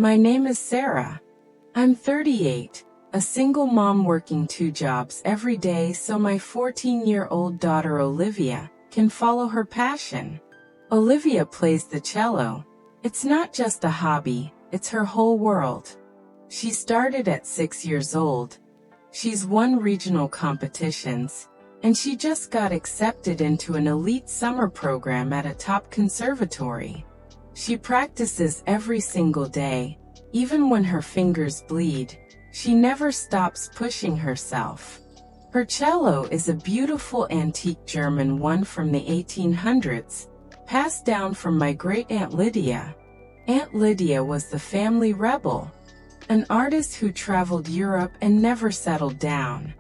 My name is Sarah. I'm 38, a single mom working 2 jobs every day so my 14-year-old daughter Olivia can follow her passion. Olivia plays the cello. It's not just a hobby, it's her whole world. She started at 6 years old. She's won regional competitions, and she just got accepted into an elite summer program at a top conservatory. She practices every single day, even when her fingers bleed. She never stops pushing herself. Her cello is a beautiful antique German one from the 1800s, passed down from my great-aunt Lydia. Aunt Lydia was the family rebel, an artist who traveled Europe and never settled down.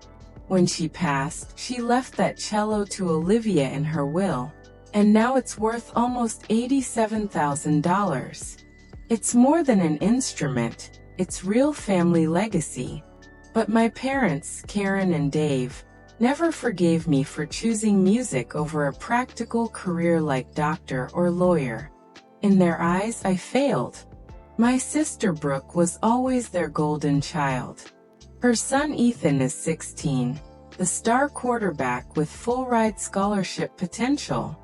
When she passed, she left that cello to Olivia in her will, and now it's worth almost $87,000. It's more than an instrument, it's real family legacy. But my parents, Karen and Dave, never forgave me for choosing music over a practical career like doctor or lawyer. In their eyes, I failed. My sister Brooke was always their golden child. Her son Ethan is 16, the star quarterback with full-ride scholarship potential.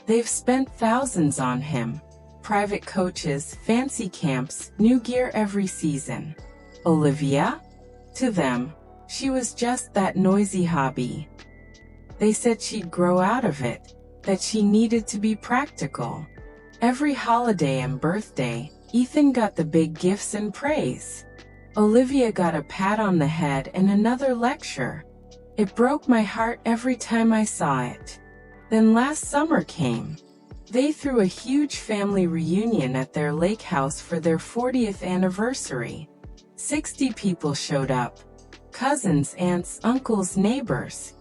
They've spent thousands on him. Private coaches, fancy camps, new gear every season. Olivia? To them, she was just that noisy hobby. They said she'd grow out of it, that she needed to be practical. Every holiday and birthday, Ethan got the big gifts and praise. Olivia got a pat on the head and another lecture. It broke my heart every time I saw it. Then last summer came. They threw a huge family reunion at their lake house for their 40th anniversary. 60 people showed up. Cousins, aunts, uncles, neighbors.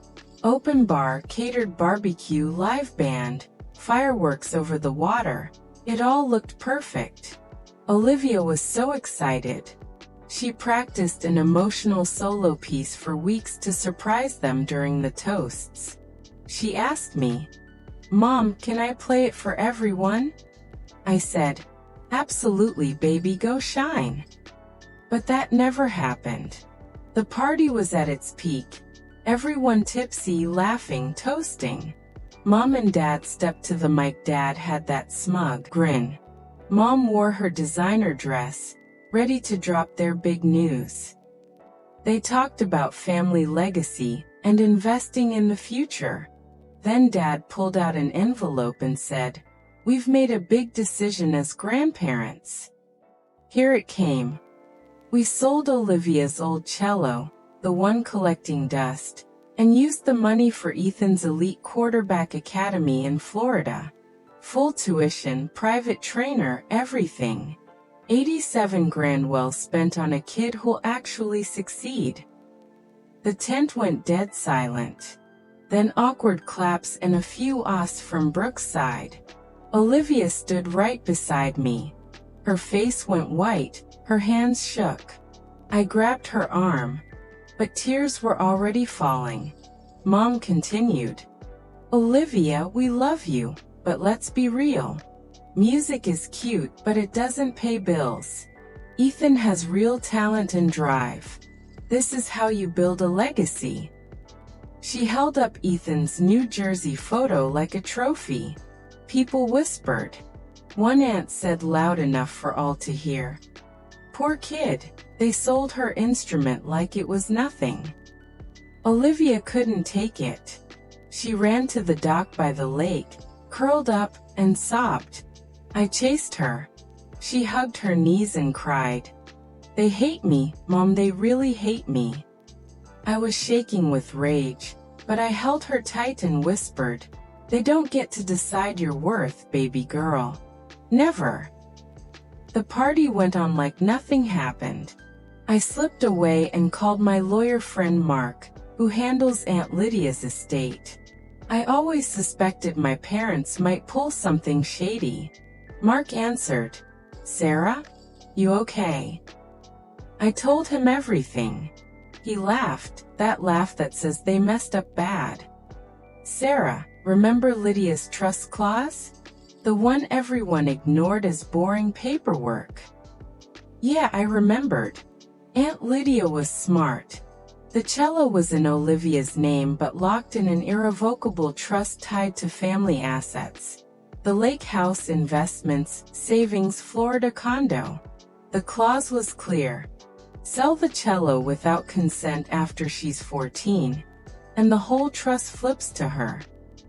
Open bar, catered barbecue, live band, fireworks over the water. It all looked perfect. Olivia was so excited. She practiced an emotional solo piece for weeks to surprise them during the toasts. She asked me, "Mom, can I play it for everyone?" I said, "Absolutely, baby, go shine." But that never happened. The party was at its peak. Everyone tipsy, laughing, toasting. Mom and Dad stepped to the mic. Dad had that smug grin. Mom wore her designer dress, ready to drop their big news. They talked about family legacy and investing in the future. Then Dad pulled out an envelope and said, "We've made a big decision as grandparents." Here it came. We sold Olivia's old cello, the one collecting dust, and used the money for Ethan's elite quarterback academy in Florida. Full tuition, private trainer, everything. 87 grand well spent on a kid who'll actually succeed. The tent went dead silent. Then awkward claps and a few ahs from Brooke's side. Olivia stood right beside me. Her face went white, her hands shook. I grabbed her arm, but tears were already falling. Mom continued, "Olivia, we love you, but let's be real. Music is cute, but it doesn't pay bills. Ethan has real talent and drive. This is how you build a legacy." She held up Ethan's New Jersey photo like a trophy. People whispered. One aunt said loud enough for all to hear, "Poor kid, they sold her instrument like it was nothing." Olivia couldn't take it. She ran to the dock by the lake, curled up, and sobbed. I chased her. She hugged her knees and cried, "They hate me, Mom, they really hate me." I was shaking with rage, but I held her tight and whispered, "They don't get to decide your worth, baby girl. Never." The party went on like nothing happened. I slipped away and called my lawyer friend Mark, who handles Aunt Lydia's estate. I always suspected my parents might pull something shady. Mark answered, "Sarah? You okay?" I told him everything. He laughed, that laugh that says they messed up bad. "Sarah, remember Lydia's trust clause? The one everyone ignored as boring paperwork." Yeah, I remembered. Aunt Lydia was smart. The cello was in Olivia's name but locked in an irrevocable trust tied to family assets. The Lake House Investments, Savings, Florida condo. The clause was clear. Sell the cello without consent after she's 14. And the whole trust flips to her.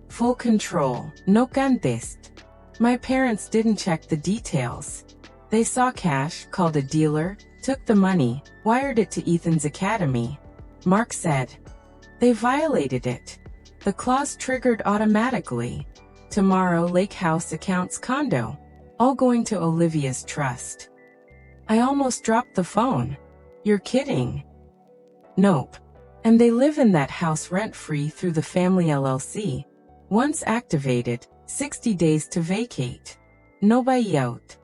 Full control, no contest. My parents didn't check the details. They saw cash, called a dealer, took the money, wired it to Ethan's academy. Mark said. They violated it. The clause triggered automatically. Tomorrow Lake House accounts condo. All going to Olivia's trust. I almost dropped the phone. You're kidding. Nope. And they live in that house rent-free through the family LLC. Once activated, 60 days to vacate. No buyout.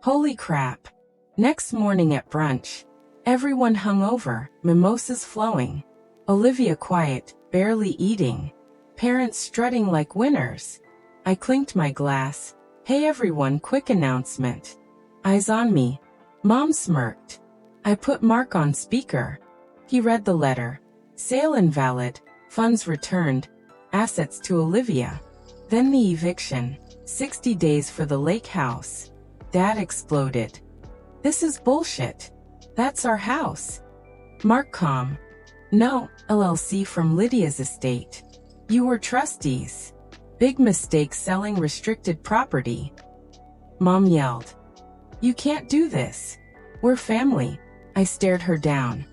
Holy crap. Next morning at brunch. Everyone hungover, mimosas flowing. Olivia quiet, barely eating. Parents strutting like winners. I clinked my glass. Hey everyone, quick announcement. Eyes on me. Mom smirked. I put Mark on speaker. He read the letter. Sale invalid, funds returned, assets to Olivia. Then the eviction, 60 days for the lake house. Dad exploded. This is bullshit. That's our house. Mark calm. No, LLC from Lydia's estate. You were trustees. Big mistake selling restricted property. Mom yelled. You can't do this. We're family. I stared her down.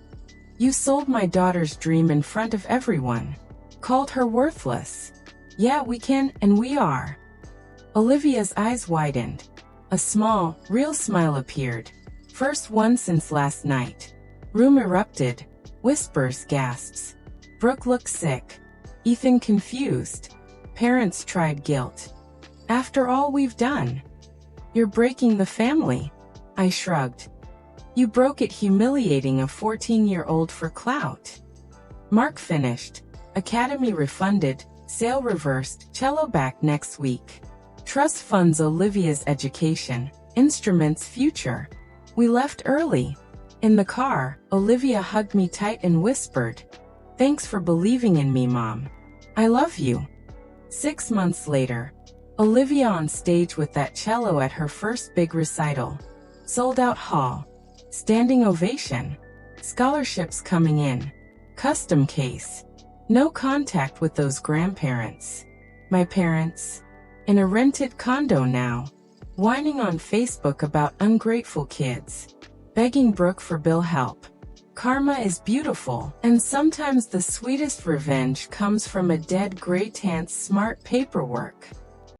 You sold my daughter's dream in front of everyone. Called her worthless. Yeah, we can, and we are. Olivia's eyes widened. A small, real smile appeared. First one since last night. Room erupted. Whispers, gasps. Brooke looked sick. Ethan confused. Parents tried guilt. After all we've done. You're breaking the family. I shrugged. You broke it humiliating a 14-year-old for clout. Mark finished. Academy refunded, sale reversed, cello back next week. Trust funds Olivia's education, instruments future. We left early. In the car, Olivia hugged me tight and whispered, Thanks for believing in me, Mom. I love you. 6 months later, Olivia on stage with that cello at her first big recital. Sold out hall. Standing ovation. Scholarships coming in. Custom case. No contact with those grandparents. My parents. In a rented condo now. Whining on Facebook about ungrateful kids. Begging Brooke for bill help. Karma is beautiful, and sometimes the sweetest revenge comes from a dead great aunt's smart paperwork.